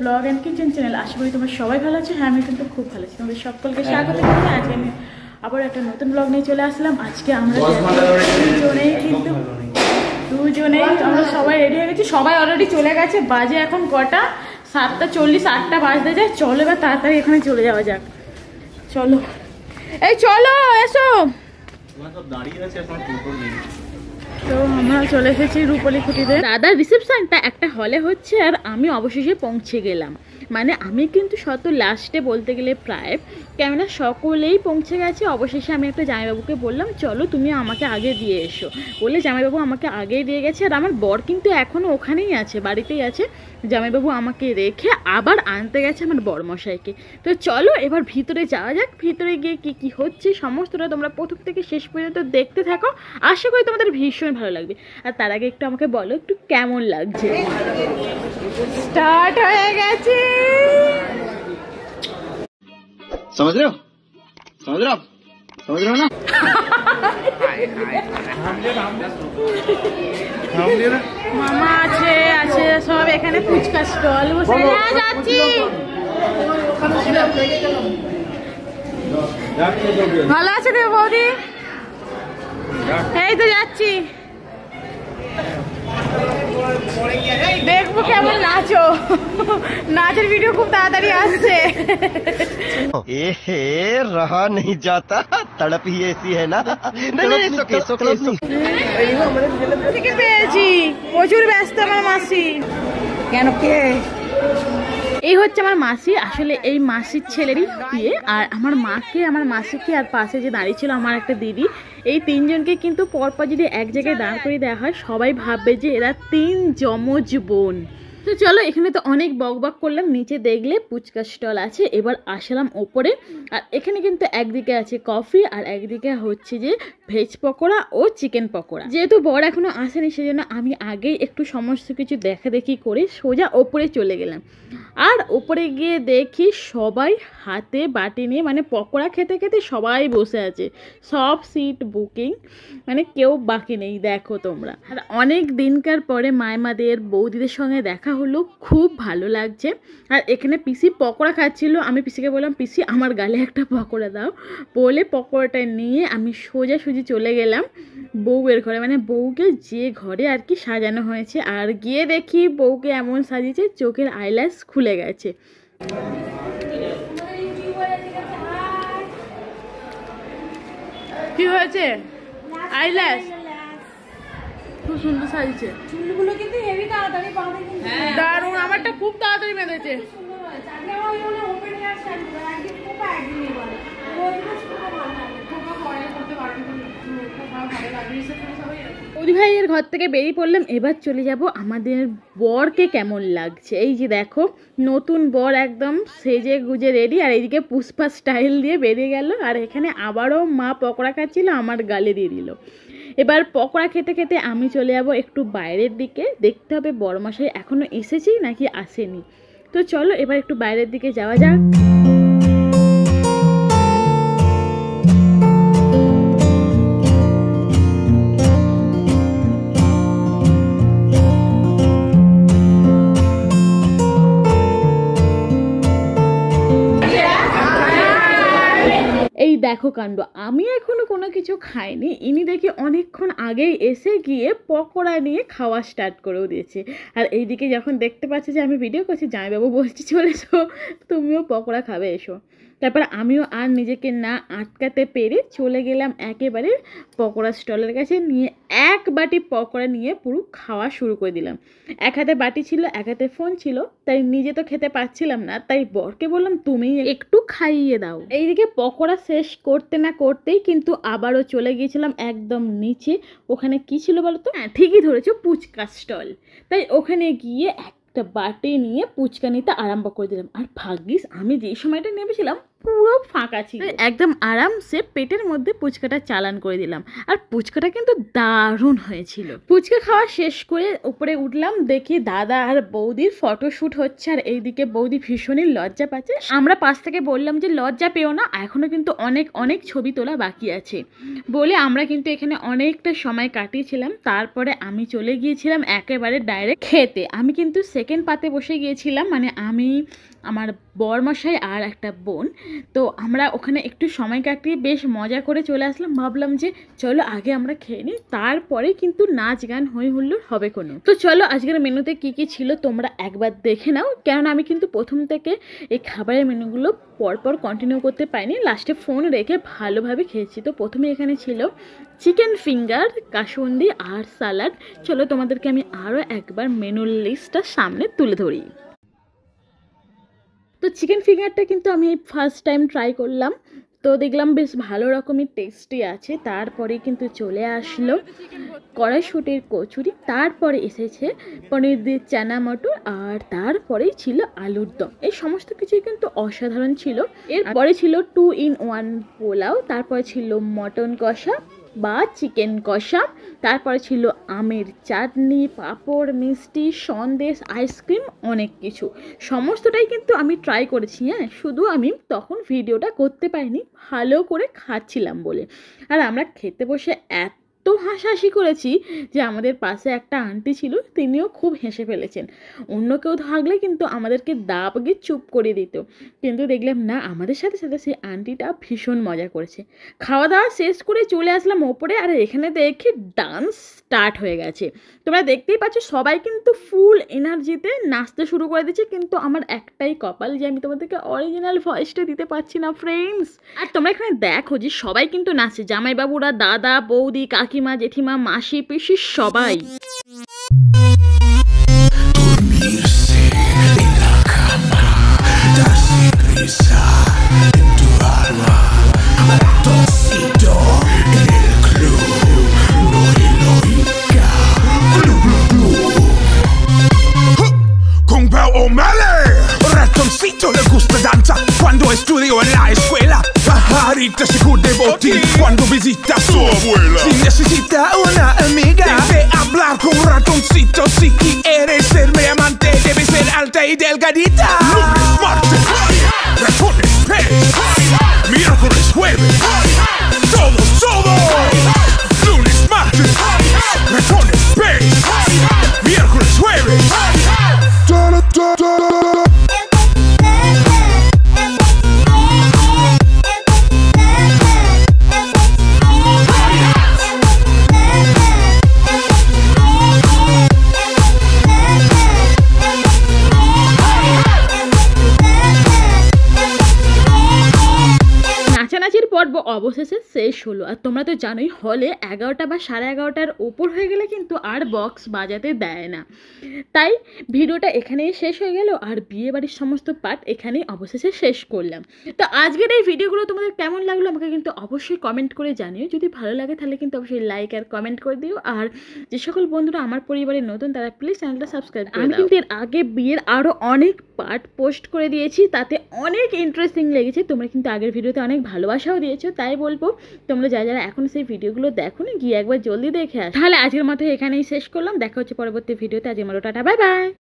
Blog and kitchen channel, আশা করি তোমরা সবাই ভালো আছো। হ্যাঁ, আমি কিন্তু খুব ভালো আছি। তোমাদের সকলকে স্বাগত জানাই। আজকে আমি আবার একটা নতুন ব্লগ নিয়ে চলে আসলাম। আজকে আমরা দুজনেই আমরা সবাই রেডি হয়ে গেছি। সবাই অলরেডি চলে গেছে। বাজে এখন কটা? 7:40, 8টা বাজতে যায়। চলো এবার তাড়াতাড়ি এখানে চলে যাওয়া যাক। চলো, এই চলো, এসো। তো আমরা চলে এসেছি রূপলি খুঁটিতে। দাদার রিসেপশনটা একটা হলে হচ্ছে, আর আমি অবশেষে পৌঁছে গেলাম। মানে আমি কিন্তু শত লাস্টে বলতে গেলে প্রায়, কেননা সকলেই পৌঁছে গেছে। অবশেষে আমি একটা জামাইবাবুকে বললাম চলো তুমি আমাকে আগে দিয়ে এসো বলে, জামাইবাবু আমাকে আগেই দিয়ে গেছে। আর আমার বর কিন্তু এখনও ওখানেই আছে, বাড়িতেই আছে। জামাইবাবু আমাকে রেখে আবার আনতে গেছে আমার বরমশাইকে। তো চলো এবার ভিতরে যাওয়া যাক। ভিতরে গিয়ে কি কি হচ্ছে সমস্তটা তোমরা প্রথম থেকে শেষ পর্যন্ত দেখতে থাকো। আশা করি তোমাদের ভীষণ ভালো লাগবে। আর তার আগে একটু আমাকে বলো একটু কেমন লাগছে। স্টার্ট হয়ে গেছে। समझ रहे हो ना? মামা আছে সব এখানে ফুচকা স্টল বসে যাচ্ছি। ভালো আছে রে বৌদি? এই তো যাচ্ছি, দেখবো কেমন নাচো। নাচের ভিডিও খুব তাড়াতাড়ি আসছে। रहा नहीं जाता, तड़प ही ऐसी है ना। পেয়েছি, প্রচুর ব্যস্ত আমার মাসি। কেন কে? এই হচ্ছে আমার মাসি। আসলে এই মাসির ছেলেরই বিয়ে। আর আমার মাকে, আমার মাসিকে, আর পাশে যে দাঁড়িয়ে ছিল আমার একটা দিদি, এই তিনজনকে কিন্তু পরপর যদি এক জায়গায় দাঁড় করিয়ে দেওয়া হয় সবাই ভাববে যে এরা 3 যমজ বোন। তো চলো, এখানে তো অনেক বকবক করলাম। নিচে দেখলে ফুচকা স্টল আছে। এবার আসলাম ওপরে। আর এখানে কিন্তু একদিকে আছে কফি আর একদিকে হচ্ছে যে ভেজ পকোড়া ও চিকেন পকোড়া। যেহেতু বর এখনো আসেনি সেজন্য আমি আগেই একটু সমস্ত কিছু দেখি করে সোজা ওপরে চলে গেলাম। আর ওপরে গিয়ে দেখি সবাই হাতে বাটি নিয়ে, মানে পকোড়া খেতে খেতে সবাই বসে আছে। সব সিট বুকিং, মানে কেউ বাকি নেই। দেখো তোমরা। আর অনেক দিনকার পরে মায়েমাদের বৌদিদের সঙ্গে দেখা হলো, খুব ভালো লাগছে। আর এখানে পিসি পকোড়া খাচ্ছিল। আমি পিসিকে বললাম পিসি আমার গালে একটা পকোড়া দাও বলে পকোড়াটা নিয়ে আমি সোজাসুজি চলে গেলাম বউয়ের ঘরে, মানে বউকে যে ঘরে আর কি সাজানো হয়েছে। আর গিয়ে দেখি বউকে এমন সাজিয়েছে চোখের আইল্যাশ খুলে গেছে। কি হয়েছে? আইল্যাশ খুব সুন্দর সাজিয়েছে। চুলগুলো কিন্তু হেভি তাড়াতাড়ি বাঁধে, দারুণ। আমারটা খুব তাড়াতাড়ি বেঁধেছে। ওদি ভাইয়ের ঘর থেকে বেরিয়ে পড়লাম। এবার চলে যাব আমাদের বরকে কেমন লাগছে। এই যে দেখো, নতুন বর একদম সেজে গুজে রেডি। আর এইদিকে পুষ্পা স্টাইল দিয়ে বেরিয়ে গেল। আর এখানে আবারও মা পকোড়া খাচ্ছিল, আমার গালে দিয়ে দিল। এবার পকোড়া খেতে খেতে আমি চলে যাব একটু বাইরের দিকে। দেখতে হবে বড়মশাই এখনো এসেছি নাকি আসেনি। তো চলো এবার একটু বাইরের দিকে যাওয়া যাক। এই দেখো কাণ্ড, আমি এখনো কোনো কিছু খাইনি। ইনি দেখি অনেকক্ষণ আগেই এসে গিয়ে পকোড়া নিয়ে খাওয়া স্টার্ট করেও দিয়েছে। আর এইদিকে যখন দেখতে পাচ্ছে যে আমি ভিডিও করছি, জামাইবাবু বলছি চলে এসো তুমিও পকোড়া খাবে, এসো। তারপর আমিও আর নিজেকে না আটকাতে পেরে চলে গেলাম একেবারে পকোড়া স্টলের কাছে। নিয়ে এক বাটি পকোড়া নিয়ে পুরো খাওয়া শুরু করে দিলাম। এক হাতে বাটি ছিল, এক হাতে ফোন ছিল, তাই নিজে তো খেতে পাচ্ছিলাম না। তাই বরকে বললাম তুমি একটু খাইয়ে দাও। এইদিকে পকোড়া শেষ করতে না করতেই কিন্তু আবারও চলে গিয়েছিলাম একদম নিচে। ওখানে কি ছিল বলো তো? হ্যাঁ, ঠিকই ধরেছো, ফুচকা স্টল। তাই ওখানে গিয়ে একটা বাটি নিয়ে ফুচকা নিতে আরম্ভ করে দিলাম। আর ভাগ্যিস আমি যে সময়টা নেমেছিলাম পুরো ফাঁকা ছিল, একদম আরামসে পেটের মধ্যে ফুচকাটা চালান করে দিলাম। আর ফুচকাটা কিন্তু দারুণ হয়েছিল। ফুচকা খাওয়া শেষ করে উপরে উঠলাম, দেখি দাদা আর বৌদির ফটোশ্যুট হচ্ছে, আর এইদিকে বৌদি ভীষণই লজ্জা পাচ্ছে। আমরা পাশ থেকে বললাম যে লজ্জা পেও না, এখনো কিন্তু অনেক অনেক ছবি তোলা বাকি আছে বলে আমরা কিন্তু এখানে অনেকটা সময় কাটিয়েছিলাম। তারপরে আমি চলে গিয়েছিলাম একেবারে ডাইরেক্ট খেতে। আমি কিন্তু সেকেন্ড পাতে বসে গিয়েছিলাম, মানে আমি, আমার বরমশাই আর একটা বোন। তো আমরা ওখানে একটু সময় কাটিয়ে বেশ মজা করে চলে আসলাম। ভাবলাম যে চলো আগে আমরা খেয়ে নিই, তারপরে কিন্তু নাচ গান হই হুল্লোড় হবে কোনো। তো চলো আজকের মেনুতে কি কি ছিল তোমরা একবার দেখে নাও, কেননা আমি কিন্তু প্রথম থেকে এই খাবারের মেনুগুলো পরপর কন্টিনিউ করতে পারিনি, লাস্টে ফোন রেখে ভালোভাবে খেয়েছি। তো প্রথমে এখানে ছিল চিকেন ফিঙ্গার, কাসুন্দি আর সালাড। চলো তোমাদেরকে আমি আরও একবার মেনুর লিস্টটা সামনে তুলে ধরি। তো চিকেন ফিঙ্গারটা কিন্তু আমি ফার্স্ট টাইম ট্রাই করলাম, তো দেখলাম বেশ ভালো রকমই টেস্টি আছে। তারপরে কিন্তু চলে আসলো কড়াইশুঁটির কচুরি, তারপরে এসেছে পনির দিয়ে চানা মটর, আর তারপরেই ছিল আলুর দম। এই সমস্ত কিছুই কিন্তু অসাধারণ ছিল। এরপরে ছিল 2 in 1 পোলাও, তারপরে ছিল মটন কষা বা চিকেন কষা, তারপরে ছিল আমের চাটনি, পাঁপড়, মিষ্টি, সন্দেশ, আইসক্রিম, অনেক কিছু। সমস্তটাই কিন্তু আমি ট্রাই করেছি। হ্যাঁ, শুধু আমি তখন ভিডিওটা করতে পারিনি, ভালো করে খাচ্ছিলাম বলে। আর আমরা খেতে বসে এত হাসাহাসি করেছি যে আমাদের পাশে একটা আন্টি ছিল, তিনিও খুব হেসে ফেলেছেন। অন্য কেউ থাকলে কিন্তু আমাদেরকে দাবকে চুপ করে দিত, কিন্তু দেখলাম না, আমাদের সাথে সাথে সেই আন্টিটা ভীষণ মজা করেছে। খাওয়া দাওয়া শেষ করে চলে আসলাম ওপরে, আর এখানে দেখি ডান্স স্টার্ট হয়ে গেছে। তোমরা দেখতেই পাচ্ছ সবাই কিন্তু ফুল এনার্জিতে নাচতে শুরু করে দিচ্ছে, কিন্তু আমার একটাই কপাল যে আমি তোমাদেরকে অরিজিনাল ভয়েসটা দিতে পারছি না ফ্রেন্ডস। আর তোমরা এখানে দেখো যে সবাই কিন্তু নাচছে, জামাইবাবুরা, দাদা, বৌদি, কাকিমা, জেঠিমা, মাসি, পিসি, সবাই। Le gusta danza quando estudio en la escuela. Pajarita se cubre botín cuando visita a su abuela. Si necesita una amiga, debe hablar con un ratoncito. Si quieres ser mi amante, debe ser alta y delgadita. Lunes, martes, ratones, pez. Miércoles, jueves, todos, todos. Lunes, martes, ratones, pez. Miércoles, jueves. পর্ব অবশেষে শেষ হলো। আর তোমরা তো জানোই হলে 11টা বা 11:30টার ওপর হয়ে গেলে কিন্তু আর বক্স বাজাতে দেয় না। তাই ভিডিওটা এখানেই শেষ হয়ে গেল, আর বিয়ে বাড়ির সমস্ত পার্ট এখানেই অবশেষে শেষ করলাম। তো আজকের এই ভিডিওগুলো তোমাদের কেমন লাগলো আমাকে কিন্তু অবশ্যই কমেন্ট করে জানিও। যদি ভালো লাগে তাহলে কিন্তু অবশ্যই লাইক আর কমেন্ট করে দিও। আর যে সকল বন্ধুরা আমার পরিবারে নতুন তারা প্লিজ চ্যানেলটা সাবস্ক্রাইব করে দাও। আমি কিন্তু এর আগে বিয়ের আরও অনেক পার্ট পোস্ট করে দিয়েছি, তাতে অনেক ইন্টারেস্টিং লেগেছে। তোমরা কিন্তু আগের ভিডিওতে অনেক ভালোবাসাও দিয়েছো, তাই বলবো তোমরা যারা এখন সেই ভিডিওগুলো দেখোনি গিয়ে একবার জলদি দেখে আস। তাহলে আজকের মতো এখানেই শেষ করলাম, দেখা হচ্ছে পরবর্তী ভিডিওতে। আজকের মতো টাটা, বাই বাই।